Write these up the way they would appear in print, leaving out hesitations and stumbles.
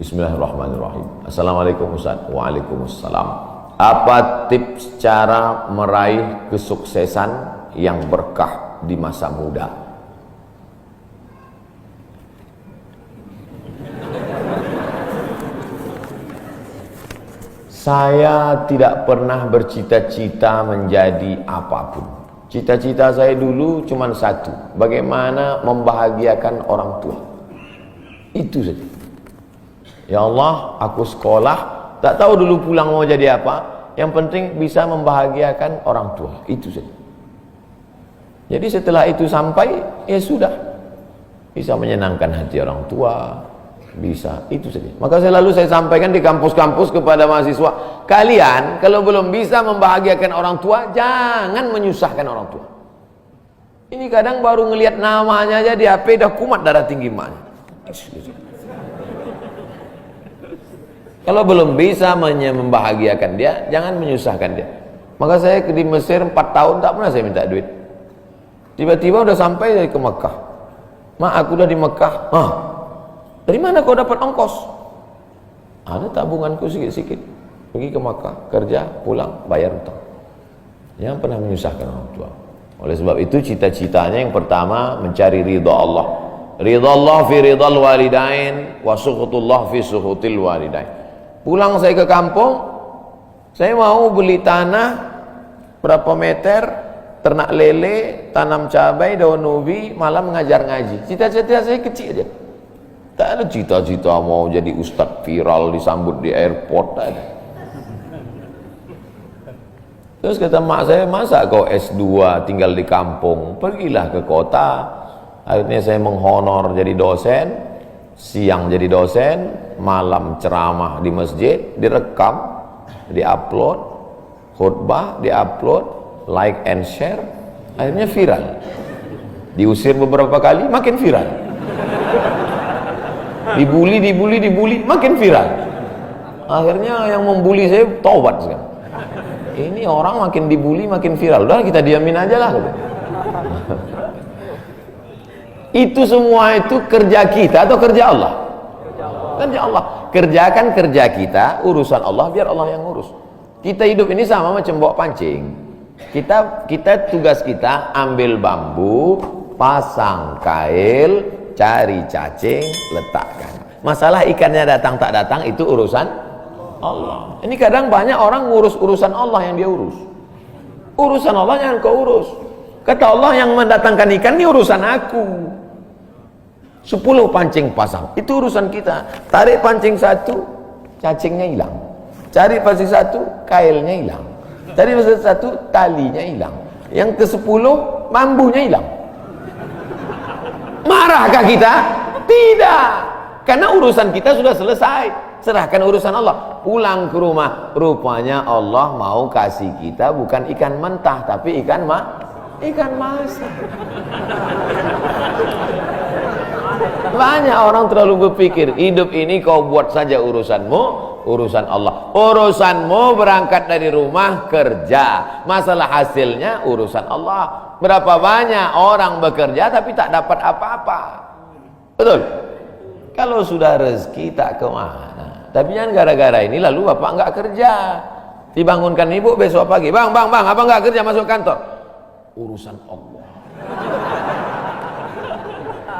Bismillahirrahmanirrahim. Assalamualaikum Ustaz. Waalaikumsalam. Apa tips cara meraih kesuksesan yang berkah di masa muda? Saya tidak pernah bercita-cita menjadi apapun. Cita-cita saya dulu cuma satu, bagaimana membahagiakan orang tua. Itu saja. Ya Allah, aku sekolah, tak tahu dulu pulang mau jadi apa. Yang penting bisa membahagiakan orang tua. Itu saja. Jadi setelah itu sampai, ya sudah. Bisa menyenangkan hati orang tua. Bisa, itu saja. Maka saya sampaikan di kampus-kampus kepada mahasiswa, kalian kalau belum bisa membahagiakan orang tua, jangan menyusahkan orang tua. Ini kadang baru ngelihat namanya aja di HP dah kumat darah tinggi maknya. Kalau belum bisa membahagiakan dia, jangan menyusahkan dia. Maka saya di Mesir 4 tahun tak pernah saya minta duit. Tiba-tiba udah sampai dari ke Mekah. Mak, aku udah di Mekah. Dari mana kau dapat ongkos? Ada tabunganku sikit-sikit. Pergi ke Makkah, kerja, pulang, bayar hutang. Jangan pernah menyusahkan orang tua. Oleh sebab itu cita-citanya yang pertama mencari ridha Allah. Ridha Allah fi ridhal walidain wa sukhutullah fi sukhutil walidain. Pulang saya ke kampung, saya mau beli tanah berapa meter, ternak lele, tanam cabai, daun ubi, malam mengajar ngaji. Cita-cita saya kecil aja. Tak ada cita-cita mau jadi ustadz viral disambut di airport, tak ada. Terus kata mak saya, masa kau S2 tinggal di kampung, pergilah ke kota. Akhirnya saya menghonor jadi dosen, siang jadi dosen, malam ceramah di masjid, direkam, diupload, khutbah diupload, like and share, akhirnya viral. Diusir beberapa kali, makin viral. Dibully, makin viral. Akhirnya yang membuli saya taubat sekarang. Ini orang makin dibully makin viral. Udah kita diamin aja lah. Itu semua itu kerja kita atau kerja Allah? Kerja Allah. Kerjakan kerja kita, urusan Allah biar Allah yang ngurus. Kita hidup ini sama macam bawa pancing. Kita tugas kita ambil bambu, pasang kail, cari cacing, letakkan. Masalah ikannya datang tak datang itu urusan Allah. Ini kadang banyak orang ngurus urusan Allah yang dia urus. Urusan Allah yang kau urus. Kata Allah, yang mendatangkan ikan ini urusan aku. 10 pancing pasang, itu urusan kita. Tarik pancing 1, cacingnya hilang. Cari pancing 1, kailnya hilang. Cari pancing 1, talinya hilang. Yang ke-10, bambunya hilang. Marahkah kita? Tidak. Karena urusan kita sudah selesai. Serahkan urusan Allah. Pulang ke rumah, rupanya Allah mau kasih kita bukan ikan mentah, tapi ikan masak. Banyak orang terlalu berpikir hidup ini kau buat saja urusanmu, urusan Allah. Urusanmu berangkat dari rumah kerja, masalah hasilnya urusan Allah. Berapa banyak orang bekerja tapi tak dapat apa-apa. Betul? Kalau sudah rezeki tak kemana. Tapi jangan gara-gara ini lalu bapak enggak kerja. Dibangunkan ibu besok pagi, bang, abang enggak kerja masuk kantor. Urusan Allah.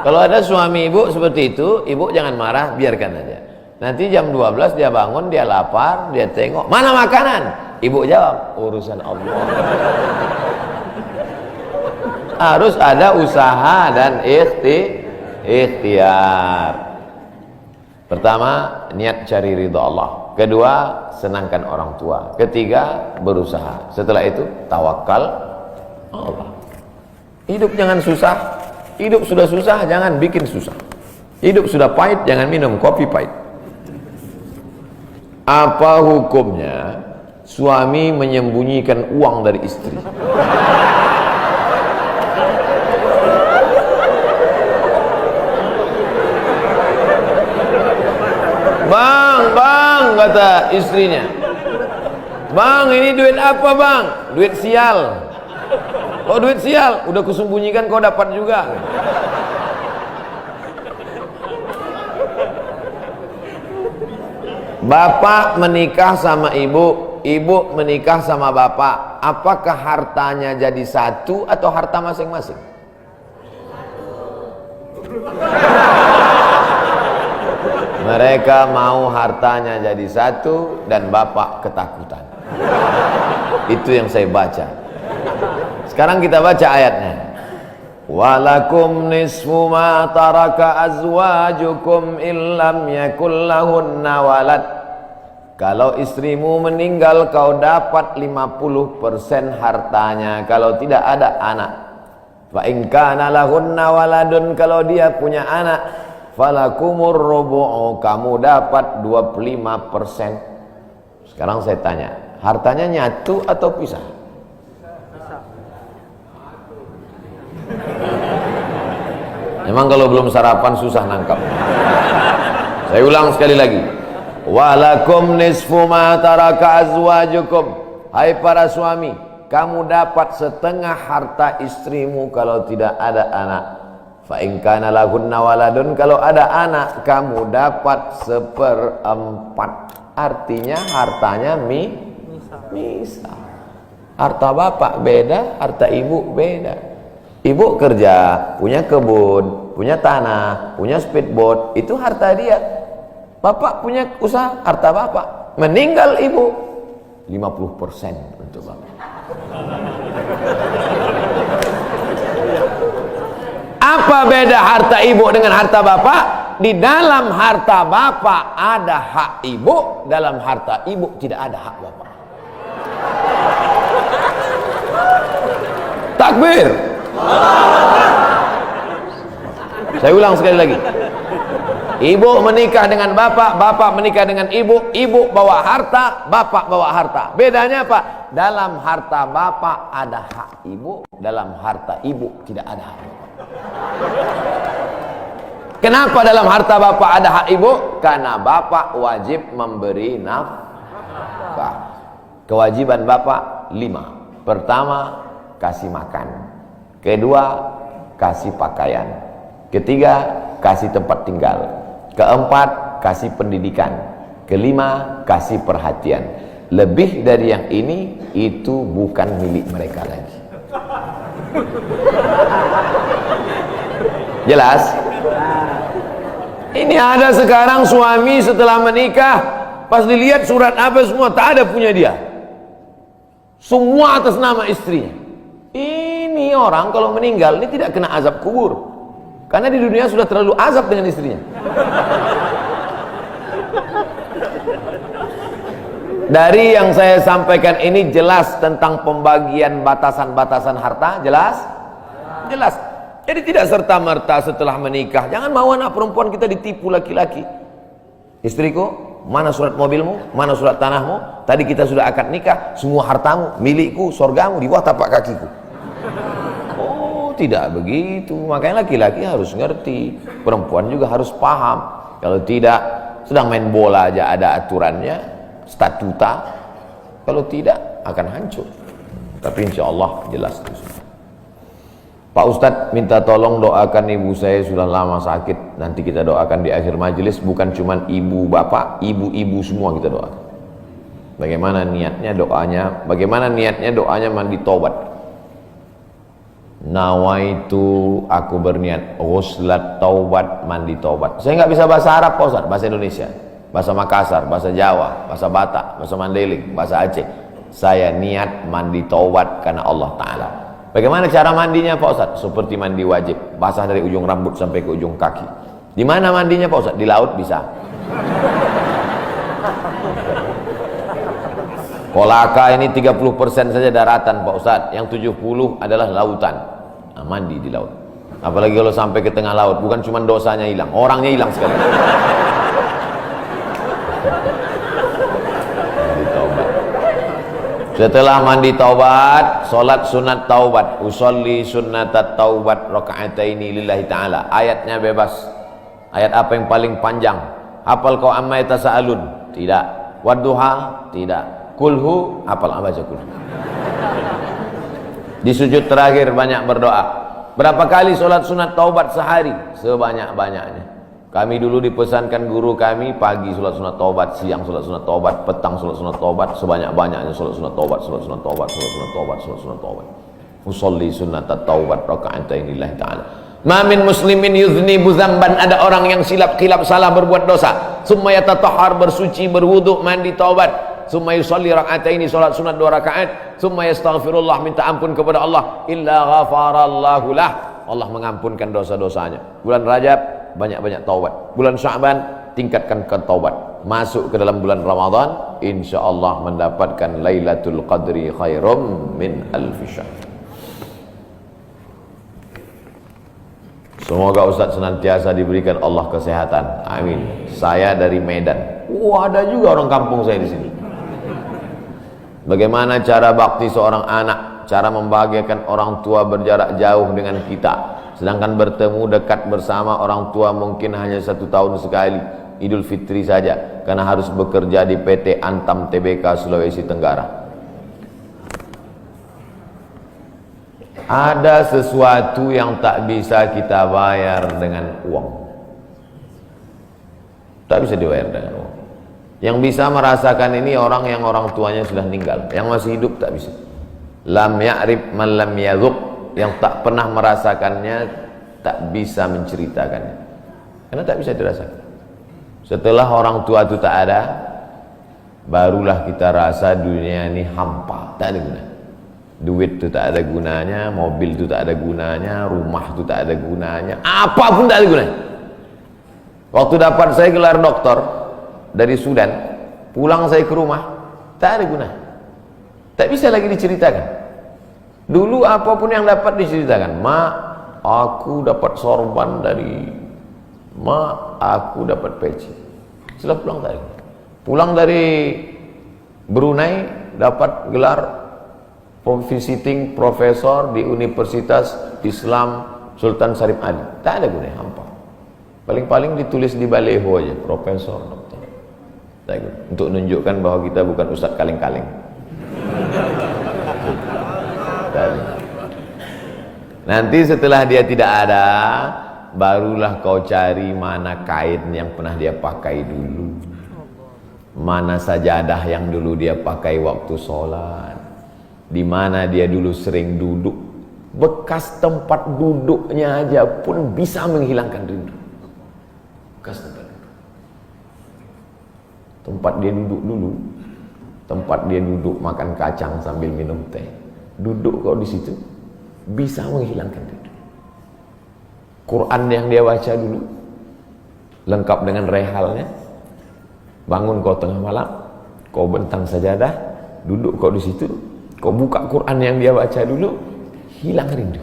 Kalau ada suami ibu seperti itu, ibu jangan marah, biarkan aja. Nanti jam 12 dia bangun, dia lapar, dia tengok, mana makanan? Ibu jawab, urusan Allah. Harus ada usaha dan ikhtiar. Pertama, niat cari ridha Allah. Kedua, senangkan orang tua. Ketiga, berusaha. Setelah itu, tawakal Allah. Hidup jangan susah. Hidup sudah susah, jangan bikin susah. Hidup sudah pahit, jangan minum kopi pahit. Apa hukumnya suami menyembunyikan uang dari istri? Bang, kata istrinya. Bang, ini duit apa bang? Duit sial. Oh, duit sial, udah kusembunyikan kau dapat juga. Bapak menikah sama ibu, ibu menikah sama bapak, apakah hartanya jadi satu atau harta masing-masing? Mereka mau hartanya jadi satu dan bapak ketakutan. Itu yang saya baca. Sekarang kita baca ayatnya. Walakum nisfu ma taraka azwajukum illam yakul lahunna walad. Kalau istrimu meninggal kau dapat 50% hartanya kalau tidak ada anak. Fa in kana lahunna waladun, kalau dia punya anak, falakumur rubu'u, kamu dapat 25%. Sekarang saya tanya, hartanya nyatu atau pisah? Memang kalau belum sarapan susah nangkap. Saya ulang sekali lagi. Walakum nisfu ma taraka azwajukum. Hai para suami, kamu dapat setengah harta istrimu kalau tidak ada anak. Fa in kana lahunna waladun, kalau ada anak kamu dapat 1/4. Artinya hartanya misal. Harta bapak beda, harta ibu beda. Ibu kerja, punya kebun, punya tanah, punya speedboat, itu harta dia. Bapak punya usaha, harta bapak. Meninggal ibu, 50% untuk bapak. Apa beda harta ibu dengan harta bapak? Di dalam harta bapak ada hak ibu, dalam harta ibu tidak ada hak bapak. Takbir. Saya ulang sekali lagi. Ibu menikah dengan bapak, bapak menikah dengan ibu, ibu bawa harta, bapak bawa harta. Bedanya apa? Dalam harta bapak ada hak ibu, dalam harta ibu tidak ada hak bapak. Kenapa dalam harta bapak ada hak ibu? Karena bapak wajib memberi nafkah. Kewajiban bapak 5. Pertama, kasih makan. Kedua, kasih pakaian. Ketiga, kasih tempat tinggal. Keempat, kasih pendidikan. Kelima, kasih perhatian. Lebih dari yang ini, itu bukan milik mereka lagi. Jelas? Ini ada sekarang suami setelah menikah, pas dilihat surat apa semua, tak ada punya dia. Semua atas nama istrinya. Ini orang kalau meninggal ini tidak kena azab kubur, karena di dunia sudah terlalu azab dengan istrinya. Dari yang saya sampaikan ini jelas tentang pembagian batasan-batasan harta. Jelas? Jelas. Jadi tidak serta-merta setelah menikah, jangan mau anak perempuan kita ditipu laki-laki. Istriku, mana surat mobilmu, mana surat tanahmu, tadi kita sudah akad nikah, semua hartamu milikku, surgamu di bawah tapak kakiku. Tidak begitu. Makanya laki-laki harus ngerti, perempuan juga harus paham. Kalau tidak, sedang main bola aja ada aturannya, statuta. Kalau tidak akan hancur. Tapi insya Allah jelas itu. Pak Ustadz minta tolong doakan ibu saya, sudah lama sakit. Nanti kita doakan di akhir majelis. Bukan cuma ibu bapak, ibu-ibu semua kita doakan. Bagaimana niatnya doanya? Bagaimana niatnya doanya mandi taubat? Nawaitu, aku berniat ghuslat taubat, mandi taubat. Saya nggak bisa bahasa Arab Pak Ustaz, bahasa Indonesia, bahasa Makassar, bahasa Jawa, bahasa Batak, bahasa Mandailing, bahasa Aceh. Saya niat mandi taubat karena Allah Ta'ala. Bagaimana cara mandinya Pak Ustaz? Seperti mandi wajib, basah dari ujung rambut sampai ke ujung kaki. Di mana mandinya Pak Ustaz? Di laut bisa. Kolaka ini 30% saja daratan Pak Ustaz, yang 70 adalah lautan. Nah, mandi di laut. Apalagi kalau sampai ke tengah laut, bukan cuma dosanya hilang, orangnya hilang sekali. Mandi taubat. Setelah mandi taubat, solat sunat taubat. Usolli sunnatat taubat raka'ataini lillahi ta'ala. Ayatnya bebas. Ayat apa yang paling panjang? Hafal kau amma yatasaalun? Tidak. Wadduha? Tidak. Kulhu? Hafal baca kulhu. Di sujud terakhir banyak berdoa. Berapa kali solat sunat taubat sehari? Sebanyak-banyaknya. Kami dulu dipesankan guru kami, pagi sholat sunat taubat, siang sholat sunat taubat, petang sholat sunat taubat, sebanyak-banyaknya sholat sunat taubat, sholat sunat taubat, sholat sunat taubat, sholat sunat taubat. Usolli sunat taubat raka'atain lillahi ta'ala. Ma min muslimin yudhnibu dzamban, ada orang yang silap salah berbuat dosa, summa yatatahhar, bersuci, berwudu, mandi, taubat, summa yusolli raka'ataini, sholat sunat 2 rakaat, summa yastaghfirullah, minta ampun kepada Allah, illa ghafarallahu lah, Allah mengampunkan dosa-dosanya. Bulan Rajab banyak-banyak taubat, bulan Sya'ban tingkatkan ke taubat, masuk ke dalam bulan Ramadan insyaallah mendapatkan Lailatul Qadri khairum min alfi syahr. Semoga Ustaz senantiasa diberikan Allah kesehatan, amin. Saya dari Medan. Ada juga orang kampung saya di sini. Bagaimana cara bakti seorang anak, cara membahagiakan orang tua berjarak jauh dengan kita, sedangkan bertemu dekat bersama orang tua mungkin hanya 1 tahun sekali, Idul Fitri saja, karena harus bekerja di PT Antam Tbk Sulawesi Tenggara. Ada sesuatu yang tak bisa kita bayar dengan uang, tak bisa dibayar dengan uang. Yang bisa merasakan ini orang yang orang tuanya sudah meninggal, yang masih hidup tak bisa. Lam ya'rif man lam yadhuq, yang tak pernah merasakannya tak bisa menceritakannya, karena tak bisa dirasakan. Setelah orang tua itu tak ada, barulah kita rasa dunia ini hampa, tak ada guna. Duit itu tak ada gunanya, mobil itu tak ada gunanya, rumah itu tak ada gunanya, apapun tak ada gunanya. Waktu dapat saya gelar doktor dari Sudan, pulang saya ke rumah, tak ada gunanya, tak bisa lagi diceritakan. Dulu apapun yang dapat diceritakan, mak, aku dapat sorban dari mak, aku dapat peci. Setelah pulang tadi, pulang dari Brunei dapat gelar visiting profesor di Universitas Islam Sultan Syarif Ali, tak ada gunanya, hampa. Paling-paling ditulis di baleho aja, profesor, doktor. Tak guna. Untuk menunjukkan bahwa kita bukan ustadz kaleng-kaleng. Nanti setelah dia tidak ada, barulah kau cari mana kain yang pernah dia pakai dulu, mana sajadah yang dulu dia pakai waktu sholat, di mana dia dulu sering duduk. Bekas tempat duduknya aja pun bisa menghilangkan rindu. Bekas tempat dia duduk dulu, tempat dia duduk makan kacang sambil minum teh, duduk kau di situ bisa menghilangkan rindu. Quran yang dia baca dulu lengkap dengan rehalnya, bangun kau tengah malam, kau bentang sajadah, duduk kau di situ, kau buka Quran yang dia baca dulu, hilang rindu.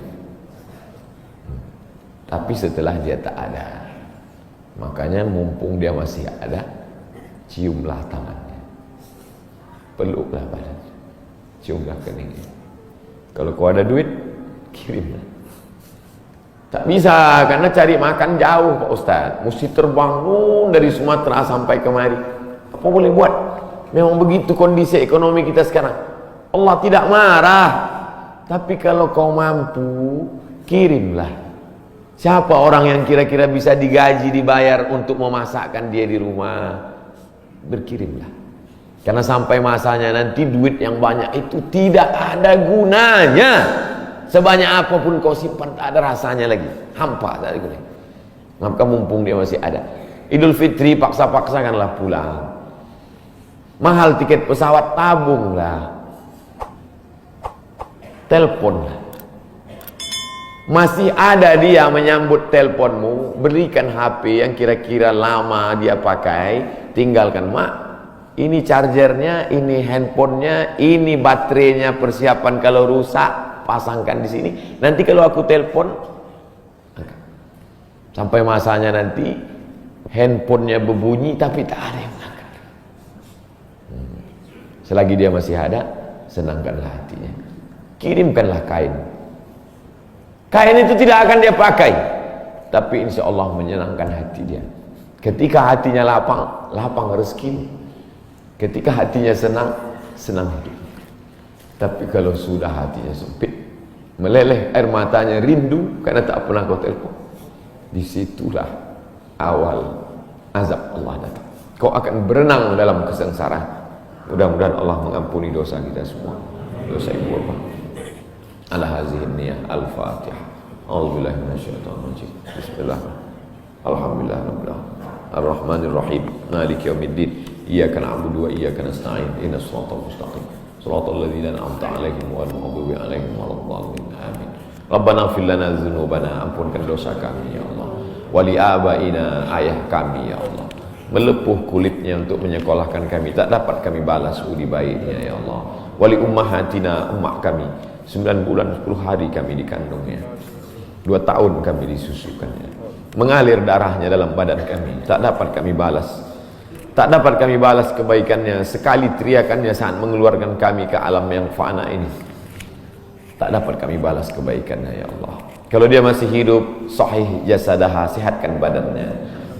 Tapi setelah dia tak ada, makanya mumpung dia masih ada, ciumlah tangannya, peluklah badannya, ciumlah keningnya. Kalau kau ada duit, kirimlah. Tak bisa, karena cari makan jauh Pak Ustaz, mesti terbang dari Sumatera sampai kemari. Apa boleh buat? Memang begitu kondisi ekonomi kita sekarang. Allah tidak marah, tapi kalau kau mampu, kirimlah. Siapa orang yang kira-kira bisa digaji, dibayar untuk memasakkan dia di rumah? Berkirimlah. Karena sampai masanya nanti duit yang banyak itu tidak ada gunanya. Sebanyak apapun kau simpan, tak ada rasanya lagi, hampa, tak ada gunanya. Maka mumpung dia masih ada, Idul Fitri paksa-paksakanlah pulang. Mahal tiket pesawat, tabunglah, teleponlah. Masih ada dia menyambut teleponmu, berikan HP yang kira-kira lama dia pakai, tinggalkan, mak, ini chargernya, ini handphonenya, ini baterainya, persiapan kalau rusak pasangkan di sini. Nanti kalau aku telepon, sampai masanya nanti handphonenya berbunyi tapi tak ada yang angkat. Selagi dia masih ada, senangkanlah hatinya, kirimkanlah kain. Kain itu tidak akan dia pakai, tapi insya Allah menyenangkan hati dia. Ketika hatinya lapang, lapang rezeki. Ketika hatinya senang, senang hidup. Tapi kalau sudah hatinya sempit, meleleh air matanya rindu karena tak pernah kau telepon, disitulah awal azab Allah datang. Kau akan berenang dalam kesengsaraan. Mudah-mudahan Allah mengampuni dosa kita semua, dosa ibu bapa. Ala hazihi niyah al-Fatihah. A'udzubillahi minasyaitonir rajim. Bismillah. Alhamdulillah rabbil alamin. Ar-Rahmanir Rahim. Maliki yaumiddin. Iyyaka na'budu wa iyyaka nasta'in. Ihdinas siratal mustaqim. Shiratal ladzina an'amta 'alaihim ghairil maghdubi 'alaihim waladdallin. Amin. Rabbana ighfir lana dzunubana, ampunkan dosa kami ya Allah. Wali abaina, ayah kami ya Allah. Melepuh kulitnya untuk menyekolahkan kami, tak dapat kami balas budi baiknya ya Allah. Wali ummahatina, ummak kami, 9 bulan 10 hari kami dikandungnya, 2 tahun kami disusukannya, mengalir darahnya dalam badan kami, tak dapat kami balas. Tak dapat kami balas kebaikannya, sekali teriakannya saat mengeluarkan kami ke alam yang fana ini, tak dapat kami balas kebaikannya ya Allah. Kalau dia masih hidup, sahih jasadaha, sehatkan badannya,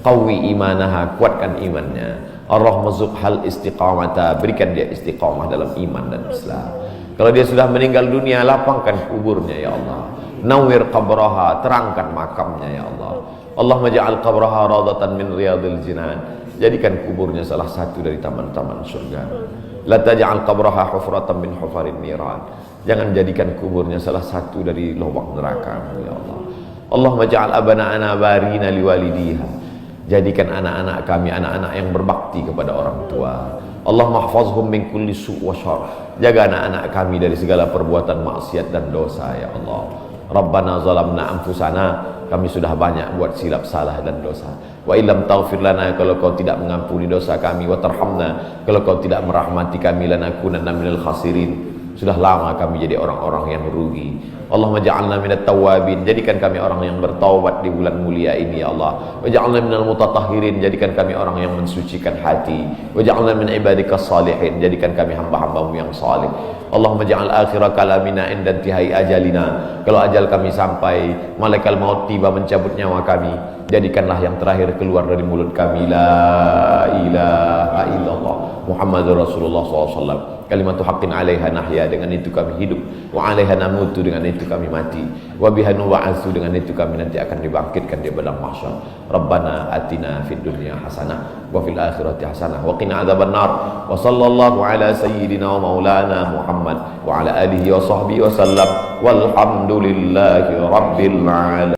qawi imanaha, kuatkan imannya, ar-rahmazubhal istiqamata, berikan dia istiqamah dalam iman dan Islam. Kalau dia sudah meninggal dunia, lapangkan kuburnya ya Allah. Nawwir qabraha, terangkan makamnya ya Allah. Allahumma ja'al qabraha radatan min riyadil jinan, jadikan kuburnya salah satu dari taman-taman surga. La taj'al qabraha hufratan min hufarin niran, jangan jadikan kuburnya salah satu dari lubang neraka ya Allah. Allahumma ja'al abana'ana barina liwalidiha, jadikan anak-anak kami anak-anak yang berbakti kepada orang tua. Allahumma hafazhum min kulli su' wa syarr, jaga anak-anak kami dari segala perbuatan maksiat dan dosa ya Allah. Rabbana zalamna anfusana, kami sudah banyak buat silap salah dan dosa. Wa illam taghfir lana, kalau kau tidak mengampuni dosa kami, wa tarhamna, kalau kau tidak merahmati kami, lanakunanna minal khasirin, sudah lama kami jadi orang-orang yang merugi. Allahumma ja'alna minat tawabin, jadikan kami orang yang bertaubat di bulan mulia ini ya Allah. Wa ja'alna minal mutatahhirin, jadikan kami orang yang mensucikan hati. Wa ja'alna min ibadikas salihin, jadikan kami hamba-hambamu yang salih. Allahumma ja'al akhira kalamina inda intihai ajalina, kalau ajal kami sampai, malaikat maut tiba mencabut nyawa kami, jadikanlah yang terakhir keluar dari mulut kami la ilaha illallah Muhammadur Rasulullah SAW, kalimatu haqqin alaiha nahya, dengan itu kami hidup, wa alaiha namutu, dengan itu kami mati, wa biha nub'atsu, dengan itu kami nanti akan dibangkitkan di padang mahsyar. Rabbana atina fid dunya hasanah wa fil akhirati hasanah wa qina adzabannar. Wa sallallahu ala sayyidina wa maulana Muhammad wa ala alihi wa sahbihi wa sallam, walhamdulillahi rabbil alamin.